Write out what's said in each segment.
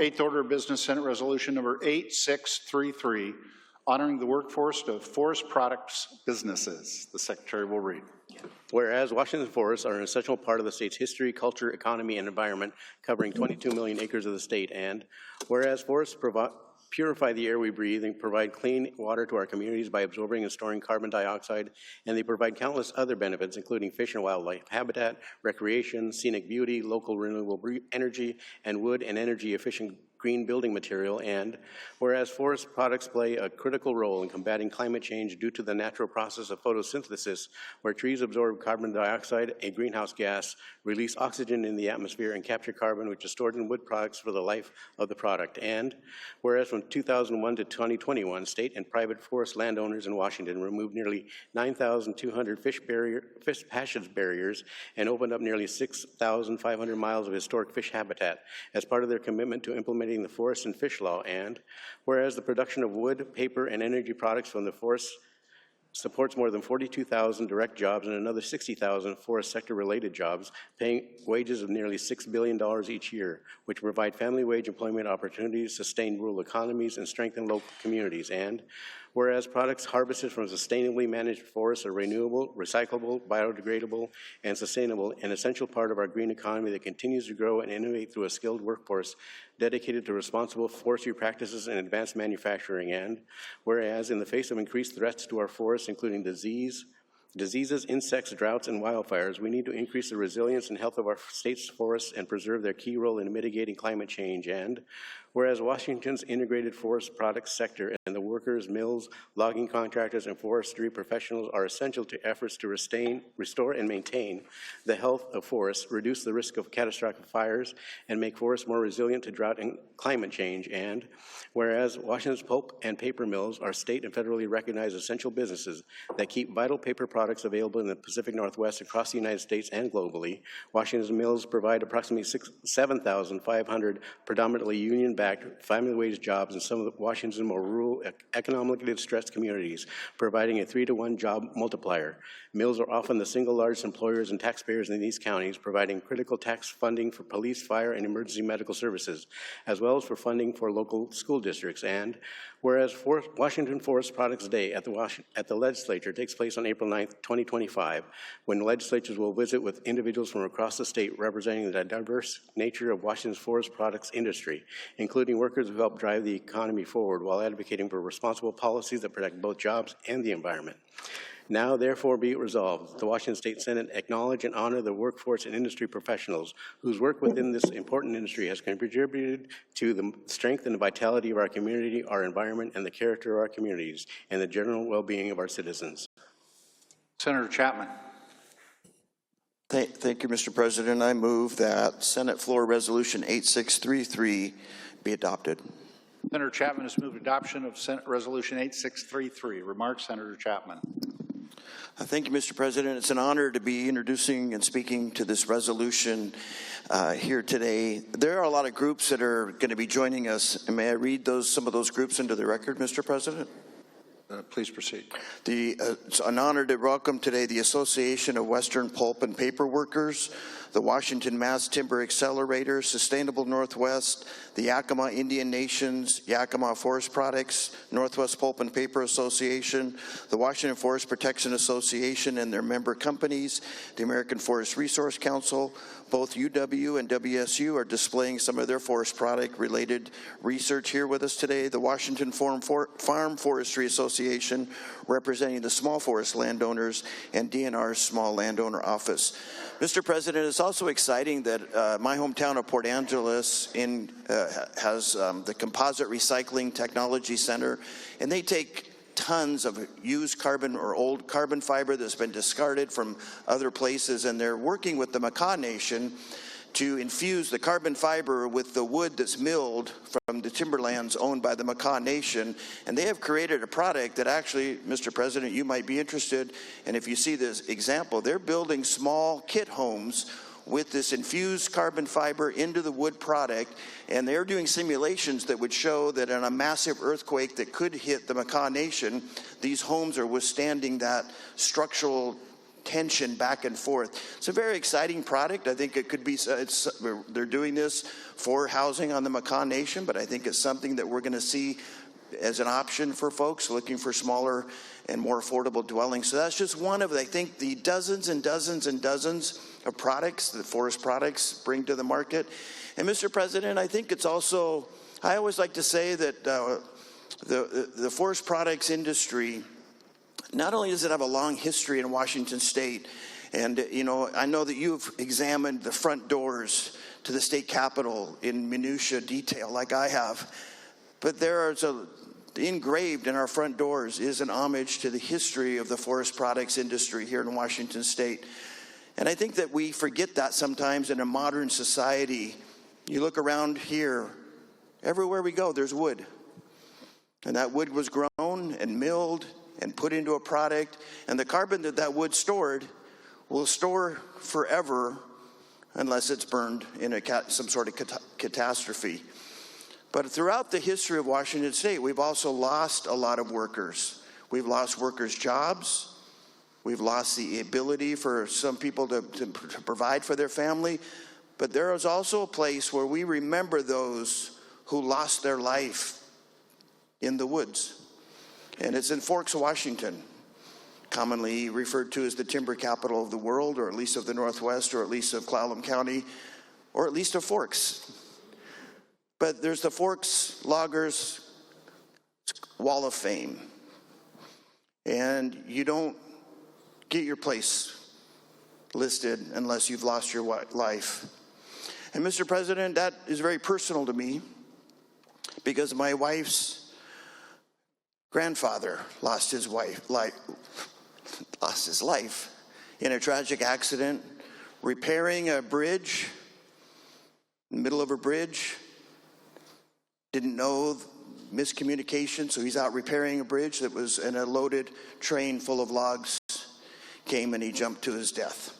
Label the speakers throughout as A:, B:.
A: Eighth order of business, Senate Resolution number 8633, honoring the workforce of forest products businesses. The Secretary will read.
B: Whereas Washington forests are an essential part of the state's history, culture, economy, and environment, covering 22 million acres of the state, and whereas forests purify the air we breathe and provide clean water to our communities by absorbing and storing carbon dioxide, and they provide countless other benefits, including fish and wildlife habitat, recreation, scenic beauty, local renewable energy, and wood and energy efficient green building material, and whereas forest products play a critical role in combating climate change due to the natural process of photosynthesis, where trees absorb carbon dioxide, a greenhouse gas, release oxygen in the atmosphere, and capture carbon, which is stored in wood products for the life of the product. And whereas from 2001 to 2021, state and private forest landowners in Washington removed nearly 9,200 fish passage barriers and opened up nearly 6,500 miles of historic fish habitat as part of their commitment to implementing the Forest and Fish Law. And whereas the production of wood, paper, and energy products from the forest supports more than 42,000 direct jobs and another 60,000 forest sector related jobs, paying wages of nearly $6 billion each year, which provide family wage employment opportunities, sustain rural economies, and strengthen local communities. And whereas products harvested from sustainably managed forests are renewable, recyclable, biodegradable, and sustainable, an essential part of our green economy that continues to grow and innovate through a skilled workforce dedicated to responsible forestry practices and advanced manufacturing. And whereas in the face of increased threats to our forests, including diseases, insects, droughts, and wildfires, we need to increase the resilience and health of our state's forests and preserve their key role in mitigating climate change. And whereas Washington's integrated forest products sector and the workers, mills, logging contractors, and forestry professionals are essential to efforts to restore and maintain the health of forests, reduce the risk of catastrophic fires, and make forests more resilient to drought and climate change. And whereas Washington's pulp and paper mills are state and federally recognized essential businesses that keep vital paper products available in the Pacific Northwest across the United States and globally, Washington's mills provide approximately 7,500 predominantly union-backed family wage jobs in some of Washington's more rural, economically distressed communities, providing a 3-to-1 job multiplier. Mills are often the single largest employers and taxpayers in these counties, providing critical tax funding for police, fire, and emergency medical services, as well as for funding for local school districts. And whereas Washington Forest Products Day at the legislature takes place on April 9th, 2025, when legislatures will visit with individuals from across the state representing the diverse nature of Washington's forest products industry, including workers who help drive the economy forward while advocating for responsible policies that protect both jobs and the environment. Now, therefore, be it resolved, the Washington State Senate acknowledge and honor the workforce and industry professionals whose work within this important industry has contributed to the strength and the vitality of our community, our environment, and the character of our communities, and the general well-being of our citizens.
A: Senator Chapman.
C: Thank you, Mr. President. I move that Senate Floor Resolution 8633 be adopted.
A: Senator Chapman has moved adoption of Senate Resolution 8633. Remarks, Senator Chapman.
C: Thank you, Mr. President. It's an honor to be introducing and speaking to this resolution here today. There are a lot of groups that are going to be joining us. And may I read some of those groups into the record, Mr. President?
A: Please proceed.
C: It's an honor to welcome today the Association of Western Pulp and Paper Workers, the Washington Mass Timber Accelerator, Sustainable Northwest, the Yakima Indian Nations, Yakima Forest Products, Northwest Pulp and Paper Association, the Washington Forest Protection Association and their member companies, the American Forest Resource Council. Both UW and WSU are displaying some of their forest product related research here with us today. The Washington Farm Forestry Association, representing the small forest landowners, and DNR's Small Landowner Office. Mr. President, it's also exciting that my hometown of Port Angeles has the Composite Recycling Technology Center, and they take tons of used carbon or old carbon fiber that's been discarded from other places, and they're working with the Makah Nation to infuse the carbon fiber with the wood that's milled from the timberlands owned by the Makah Nation. And they have created a product that actually, Mr. President, you might be interested. And if you see this example, they're building small kit homes with this infused carbon fiber into the wood product, and they're doing simulations that would show that in a massive earthquake that could hit the Makah Nation, these homes are withstanding that structural tension back and forth. It's a very exciting product. I think it could be, they're doing this for housing on the Makah Nation, but I think it's something that we're going to see as an option for folks looking for smaller and more affordable dwellings. So that's just one of, I think, the dozens and dozens and dozens of products that forest products bring to the market. And Mr. President, I think it's also, I always like to say that the forest products industry, not only does it have a long history in Washington State, and you know, I know that you've examined the front doors to the state capitol in minutia detail like I have, but engraved in our front doors is an homage to the history of the forest products industry here in Washington State. And I think that we forget that sometimes in a modern society. You look around here, everywhere we go, there's wood. And that wood was grown and milled and put into a product, and the carbon that wood stored will store forever unless it's burned in some sort of catastrophe. But throughout the history of Washington State, we've also lost a lot of workers. We've lost workers' jobs. We've lost the ability for some people to provide for their family. But there is also a place where we remember those who lost their life in the woods. And it's in Forks, Washington, commonly referred to as the timber capital of the world, or at least of the Northwest, or at least of Clallam County, or at least of Forks. But there's the Forks Loggers Wall of Fame. And you don't get your place listed unless you've lost your life. And Mr. President, that is very personal to me because my wife's grandfather lost his life in a tragic accident repairing a bridge, in the middle of a bridge. Didn't know miscommunication, so he's out repairing a bridge that was in a loaded train full of logs came and he jumped to his death.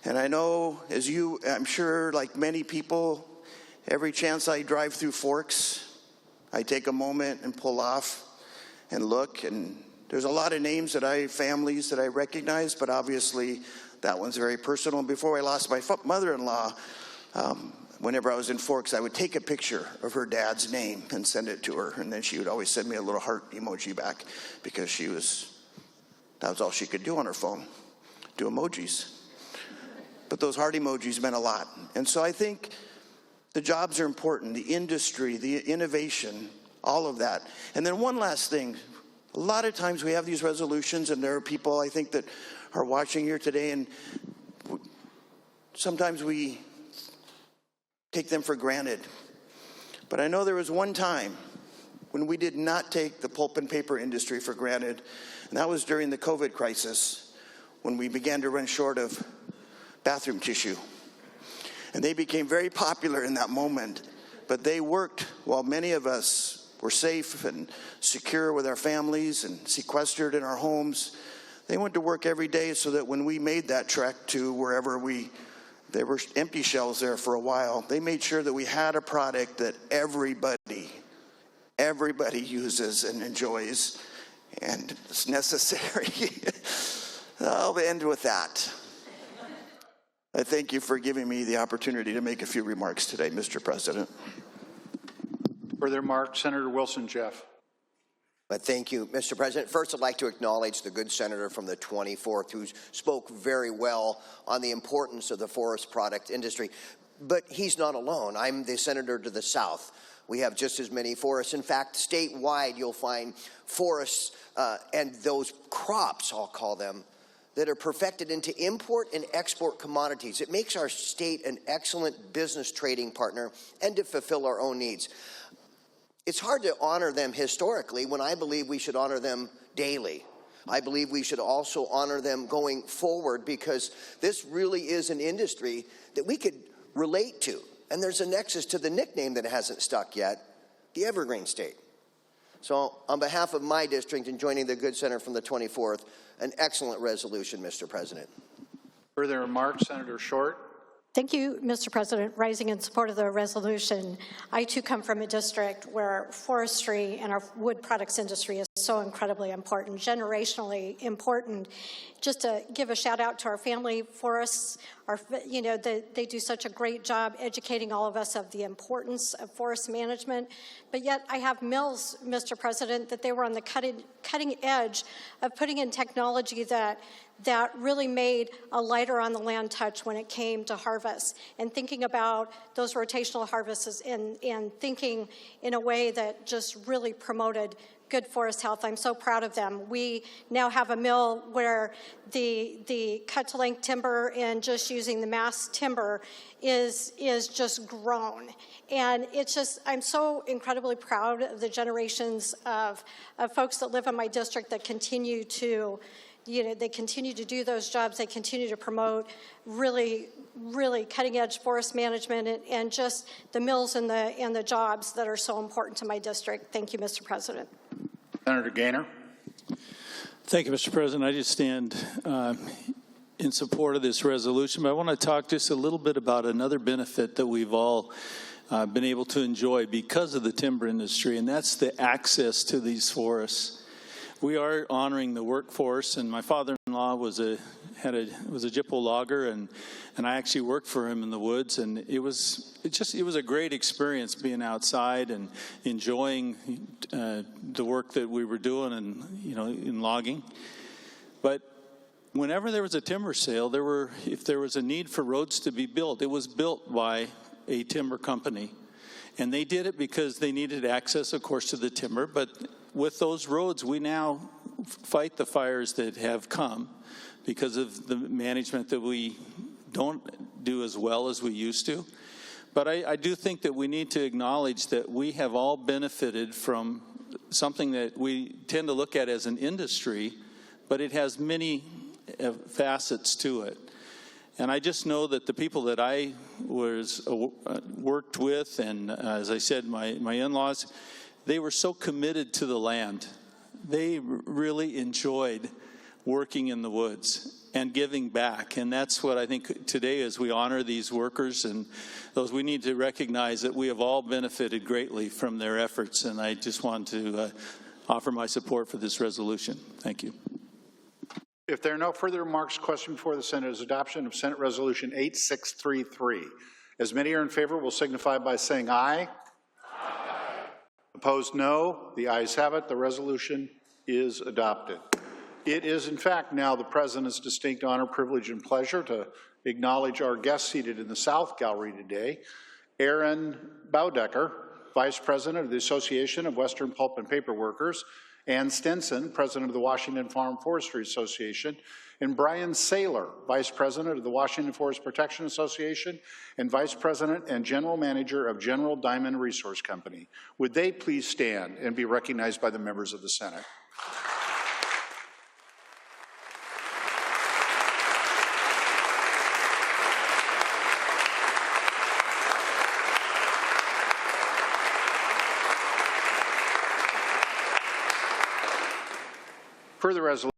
C: And I know, as you, I'm sure, like many people, every chance I drive through Forks, I take a moment and pull off and look, and there's a lot of names families that I recognize, but obviously that one's very personal. Before I lost my mother-in-law, whenever I was in Forks, I would take a picture of her dad's name and send it to her, and then she would always send me a little heart emoji back because that was all she could do on her phone, do emojis. But those heart emojis meant a lot. And so I think the jobs are important, the industry, the innovation, all of that. And then one last thing. A lot of times we have these resolutions, and there are people, I think, that are watching here today, and sometimes we take them for granted. But I know there was one time when we did not take the pulp and paper industry for granted, and that was during the COVID crisis, when we began to run short of bathroom tissue. And they became very popular in that moment, but they worked while many of us were safe and secure with our families and sequestered in our homes. They went to work every day so that when we made that trek to wherever there were empty shelves there for a while, they made sure that we had a product that everybody uses and enjoys, and it's necessary. I'll end with that. I thank you for giving me the opportunity to make a few remarks today, Mr. President.
A: Further remarks, Senator Wilson Jeff.
D: But thank you, Mr. President. First, I'd like to acknowledge the good senator from the 24th who spoke very well on the importance of the forest product industry. But he's not alone. I'm the senator to the south. We have just as many forests. In fact, statewide, you'll find forests and those crops, I'll call them, that are perfected into import and export commodities. It makes our state an excellent business trading partner and to fulfill our own needs. It's hard to honor them historically when I believe we should honor them daily. I believe we should also honor them going forward because this really is an industry that we could relate to. And there's a nexus to the nickname that hasn't stuck yet, the Evergreen State. So on behalf of my district and joining the good senator from the 24th, an excellent resolution, Mr. President.
A: Further remarks, Senator Short.
E: Thank you, Mr. President. Rising in support of the resolution, I too come from a district where forestry and our wood products industry is so incredibly important, generationally important. Just to give a shout out to our family forests, they do such a great job educating all of us of the importance of forest management. But yet I have mills, Mr. President, that they were on the cutting edge of putting in technology that really made a lighter on the land touch when it came to harvest, and thinking about those rotational harvests and thinking in a way that just really promoted good forest health. I'm so proud of them. We now have a mill where the cut-to-length timber and just using the mass timber is just grown. And it's just, I'm so incredibly proud of the generations of folks that live in my district that continue to they continue to do those jobs. They continue to promote really, really cutting-edge forest management and just the mills and the jobs that are so important to my district. Thank you, Mr. President.
A: Senator Gaynor.
F: Thank you, Mr. President. I just stand in support of this resolution, but I want to talk just a little bit about another benefit that we've all been able to enjoy because of the timber industry, and that's the access to these forests. We are honoring the workforce, and my father-in-law was a Jippo logger, and I actually worked for him in the woods, and it was a great experience being outside and enjoying the work that we were doing and in logging. But whenever there was a timber sale, if there was a need for roads to be built, it was built by a timber company. And they did it because they needed access, of course, to the timber. But with those roads, we now fight the fires that have come because of the management that we don't do as well as we used to. But I do think that we need to acknowledge that we have all benefited from something that we tend to look at as an industry, but it has many facets to it. And I just know that the people that I worked with, and as I said, my in-laws, they were so committed to the land. They really enjoyed working in the woods and giving back. And that's what I think today, as we honor these workers and those, we need to recognize that we have all benefited greatly from their efforts. And I just want to offer my support for this resolution. Thank you.
A: If there are no further remarks, question before the Senate is adoption of Senate Resolution 8633. As many are in favor, will signify by saying aye. Aye. Opposed, no. The ayes have it. The resolution is adopted. It is, in fact, now the President's distinct honor, privilege, and pleasure to acknowledge our guests seated in the South Gallery today. Aaron Baudecker, Vice President of the Association of Western Pulp and Paper Workers, Ann Stinson, President of the Washington Farm Forestry Association, and Brian Saylor, Vice President of the Washington Forest Protection Association and Vice President and General Manager of General Diamond Resource Company. Would they please stand and be recognized by the members of the Senate? Further resolution.